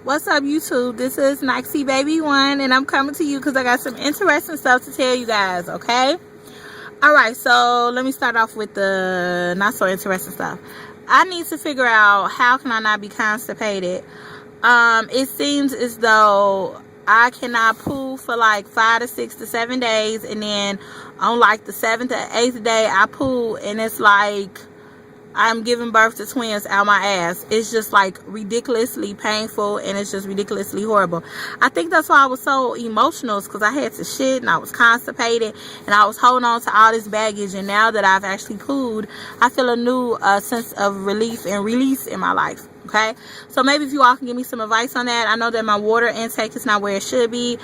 What's up, YouTube? This is Noxie Baby One, and I'm coming to you because I got some interesting stuff to tell you guys, okay? Alright, so let me start off with the not so interesting stuff. I need to figure out how can I not be constipated. It seems as though I cannot poo for like 5 to 6 to 7 days, and then on like the 7th or 8th day I poo, and it's like I'm giving birth to twins out my ass. It's just like ridiculously painful, and it's just ridiculously horrible. I think that's why I was so emotional, because I had to shit and I was constipated and I was holding on to all this baggage, and now that I've actually pooed, I feel a new sense of relief and release in my life. Okay, so maybe if you all can give me some advice on that. I know that my water intake is not where it should be,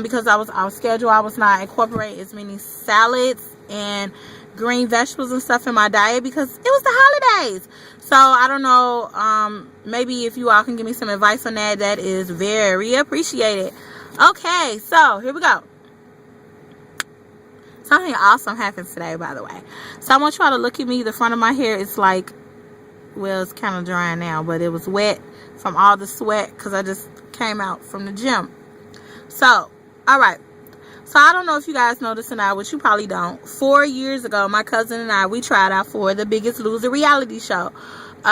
because I was scheduled. I was not incorporating as many salads and green vegetables and stuff in my diet because it was the holidays. So I don't know, maybe if you all can give me some advice on that, that is very appreciated. Okay, so here we go. Something awesome happened today, by the way. So I want you all to look at me. The front of my hair is like, well, it's kind of dry now, but it was wet from all the sweat because I just came out from the gym. So all right, so I don't know if you guys know this or not, which you probably don't. 4 years ago, my cousin and I, we tried out for the Biggest Loser reality show.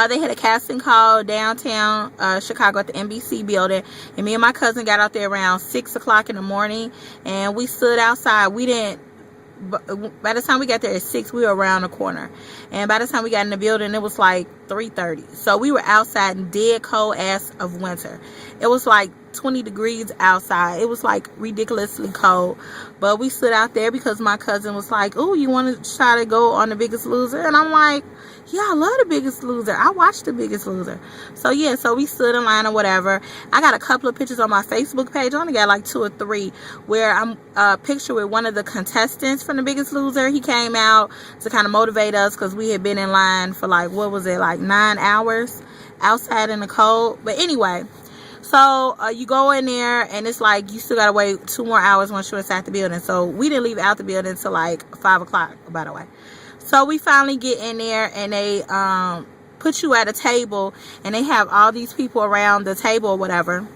They had a casting call downtown Chicago at the NBC building, and me and my cousin got out there around 6 o'clock in the morning, and we stood outside. We didn't, by the time we got there at 6, we were around the corner, and by the time we got in the building, it was like 3:30. So we were outside in dead cold ass of winter. It was like 20 degrees outside. It was like ridiculously cold, but we stood out there because my cousin was like, oh, you want to try to go on the Biggest Loser? And I'm like, yeah, I love the Biggest Loser. I watched the Biggest Loser. So yeah, so we stood in line or whatever. I got a couple of pictures on my Facebook page. I only got like 2 or 3 where I'm picture with one of the contestants from the Biggest Loser. He came out to kind of motivate us because we had been in line for like, what was it, like 9 hours outside in the cold. But anyway, so you go in there, and it's like you still gotta wait 2 more hours once you're inside the building. So we didn't leave out the building until like 5 o'clock, by the way. So we finally get in there, and they put you at a table, and they have all these people around the table or whatever,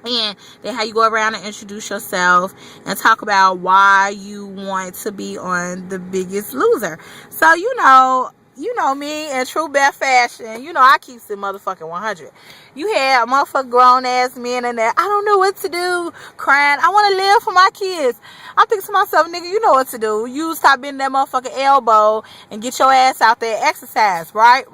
and they have you go around and introduce yourself and talk about why you want to be on the Biggest Loser. So you know me in true Beth fashion, you know I keep it motherfucking 100. You had motherfucking grown ass men in there, I don't know what to do, crying, I want to live for my kids. I'm thinking to myself, nigga, you know what to do. You stop bending that motherfucking elbow and get your ass out there, exercise, right?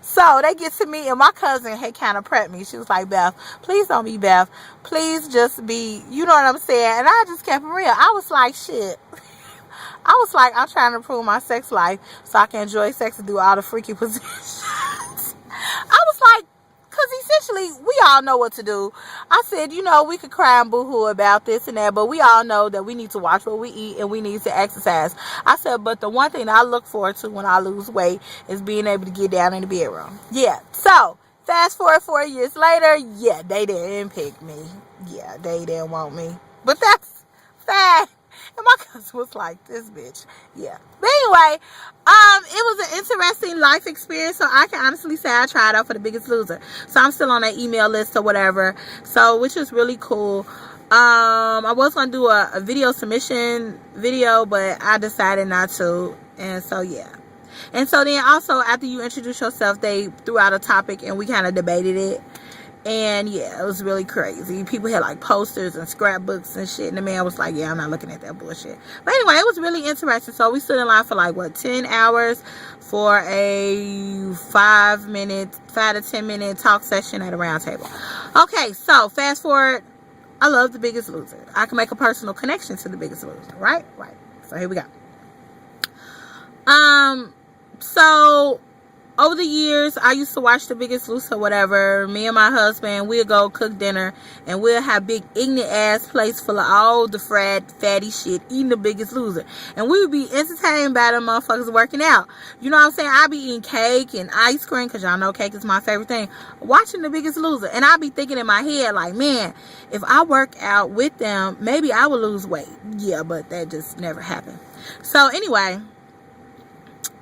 So they get to me, and my cousin had kind of prepped me. She was like, Beth, please don't be Beth, please just be, you know what I'm saying? And I just kept it real. I was like, shit. I was like, I'm trying to improve my sex life so I can enjoy sex and do all the freaky positions. I was like, because essentially, we all know what to do. I said, you know, we could cry and boo-hoo about this and that, but we all know that we need to watch what we eat and we need to exercise. I said, but the one thing I look forward to when I lose weight is being able to get down in the bedroom. Yeah, so fast forward 4 years later, yeah, they didn't pick me. Yeah, they didn't want me. But that's fine. And my cousin was like, this bitch. Yeah. But anyway, it was an interesting life experience. So I can honestly say I tried out for the Biggest Loser. So I'm still on that email list or whatever. So, which is really cool. I was going to do a video submission video, but I decided not to. And so, yeah. And so then also, after you introduce yourself, they threw out a topic and we kind of debated it. And yeah, it was really crazy. People had like posters and scrapbooks and shit, and the man was like, yeah, I'm not looking at that bullshit. But anyway, it was really interesting. So we stood in line for like, what, 10 hours for a 5 to 10 minute talk session at a round table. Okay, so fast forward. I love the Biggest Loser. I can make a personal connection to the Biggest Loser, right? So here we go. So over the years, I used to watch the Biggest Loser, whatever. Me and my husband, we'll go cook dinner, and we'll have big ignorant ass plates full of all the fatty shit, eating the Biggest Loser. And we would be entertained by them motherfuckers working out. You know what I'm saying? I be eating cake and ice cream, because y'all know cake is my favorite thing, watching the Biggest Loser. And I be thinking in my head, like, man, if I work out with them, maybe I will lose weight. Yeah, but that just never happened. So anyway,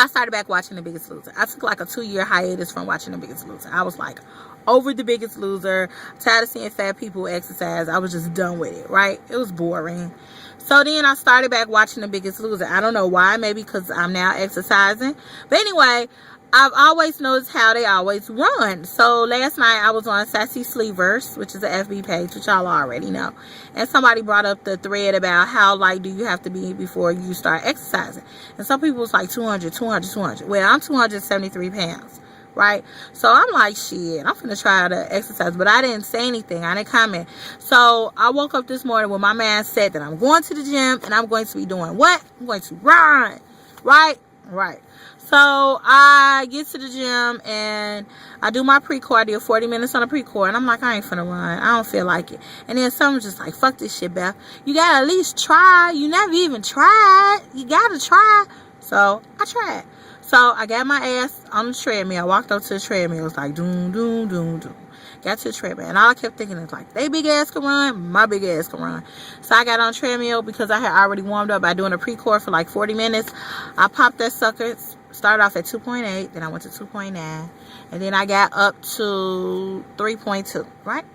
I started back watching The Biggest Loser. I took like a 2-year hiatus from watching The Biggest Loser. I was like, over The Biggest Loser. Tired of seeing fat people exercise. I was just done with it, right? It was boring. So then I started back watching The Biggest Loser. I don't know why. Maybe because I'm now exercising. But anyway, I've always noticed how they always run. So last night I was on Sassy Sleevers, which is an FB page, which y'all already know. And somebody brought up the thread about how light do you have to be before you start exercising. And some people was like 200, 200, 200. Well, I'm 273 pounds. Right? So I'm like, shit, I'm finna try to exercise. But I didn't say anything. I didn't comment. So I woke up this morning with my mindset that I'm going to the gym and I'm going to be doing what? I'm going to run. Right? Right. So I get to the gym and I do my pre-core. I do 40 minutes on a pre-core. And I'm like, I ain't finna run. I don't feel like it. And then someone's just like, fuck this shit, Beth. You gotta at least try. You never even tried. You gotta try. So I tried. So I got my ass on the treadmill. I walked up to the treadmill. It was like, doom, doom, doom, doom. Got to the treadmill. And all I kept thinking is like, they big ass can run, my big ass can run. So I got on the treadmill because I had already warmed up by doing a pre-core for like 40 minutes. I popped that sucker. Started off at 2.8. Then I went to 2.9. And then I got up to 3.2. Right?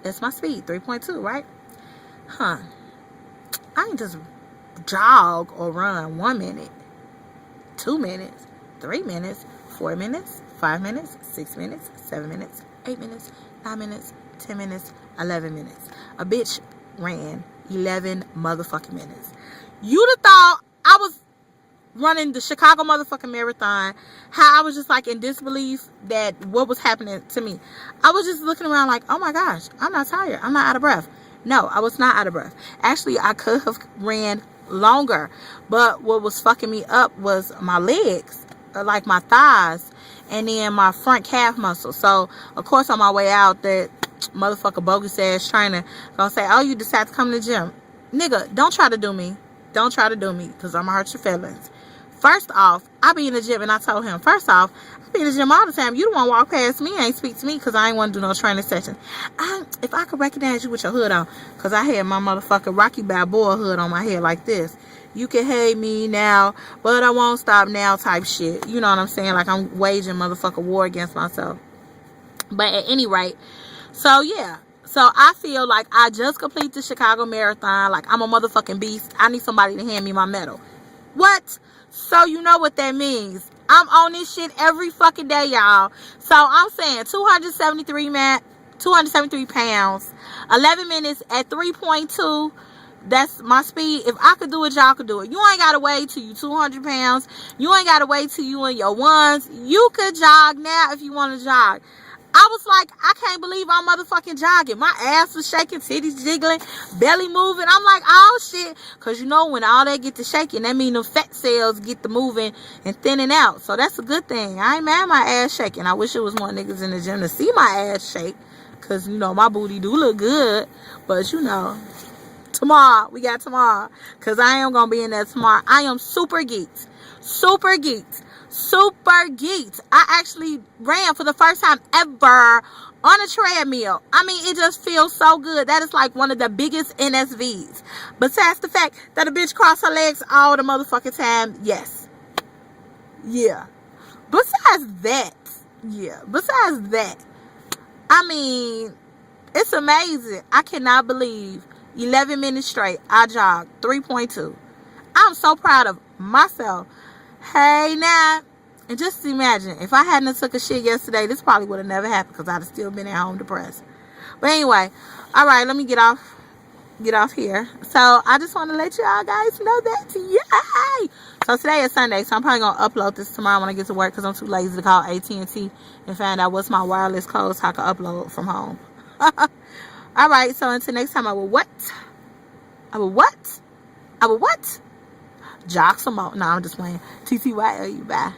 That's my speed. 3.2. Right? Huh. I ain't just jog or run 1 minute. 2 minutes, 3 minutes, 4 minutes, 5 minutes, 6 minutes, 7 minutes, 8 minutes, 9 minutes, 10 minutes, 11 minutes. A bitch ran 11 motherfucking minutes. You'd have thought I was running the Chicago motherfucking marathon. How I was just like in disbelief that what was happening to me. I was just looking around like, oh my gosh, I'm not tired. I'm not out of breath. No, I was not out of breath. Actually, I could have ran longer, but what was fucking me up was my legs, like my thighs, and then my front calf muscle. So of course on my way out, that motherfucker bogus ass trainer gonna say, oh, you decided to come to the gym. Nigga, don't try to do me. Don't try to do me, because I'm gonna hurt your feelings. First off, I be in the gym, and I told him, first off, I be in the gym all the time. You don't want to walk past me, ain't speak to me, because I ain't want to do no training session. If I could recognize you with your hood on, because I had my motherfucking Rocky Balboa hood on my head like this. You can hate me now, but I won't stop now type shit. You know what I'm saying? Like I'm waging motherfucking war against myself. But at any rate, so yeah. So I feel like I just completed the Chicago Marathon. Like I'm a motherfucking beast. I need somebody to hand me my medal. What? So you know what that means. I'm on this shit every fucking day, y'all. So I'm saying 273 pounds, 11 minutes at 3.2. That's my speed. If I could do it, y'all could do it. You ain't got to wait till you 200 pounds. You ain't got to wait till you in your ones. You could jog now if you want to jog. I was like, I can't believe I'm motherfucking jogging. My ass was shaking, titties jiggling, belly moving. I'm like, oh shit. Because you know when all that get to shaking, that mean the fat cells get to moving and thinning out. So that's a good thing. I ain't mad my ass shaking. I wish it was more niggas in the gym to see my ass shake. Because, you know, my booty do look good. But, you know, tomorrow. We got tomorrow. Because I am going to be in there tomorrow. I am super geeked. Super geeked. Super geeked. I actually ran for the first time ever on a treadmill. I mean, it just feels so good. That is like one of the biggest NSVs. Besides the fact that a bitch crossed her legs all the motherfucking time. Yes. Yeah. Besides that. I mean, it's amazing. I cannot believe 11 minutes straight. I jogged 3.2. I'm so proud of myself. Hey now, and just imagine if I hadn't took a shit yesterday, this probably would have never happened because I'd have still been at home depressed. But anyway, all right, let me get off here. So I just want to let y'all guys know that. Yay! So today is Sunday, so I'm probably gonna upload this tomorrow when I get to work because I'm too lazy to call AT&T and find out what's my wireless code so I can upload from home. All right, so until next time, I will what? Jog some more. No, I'm just playing. TTYL, you bye.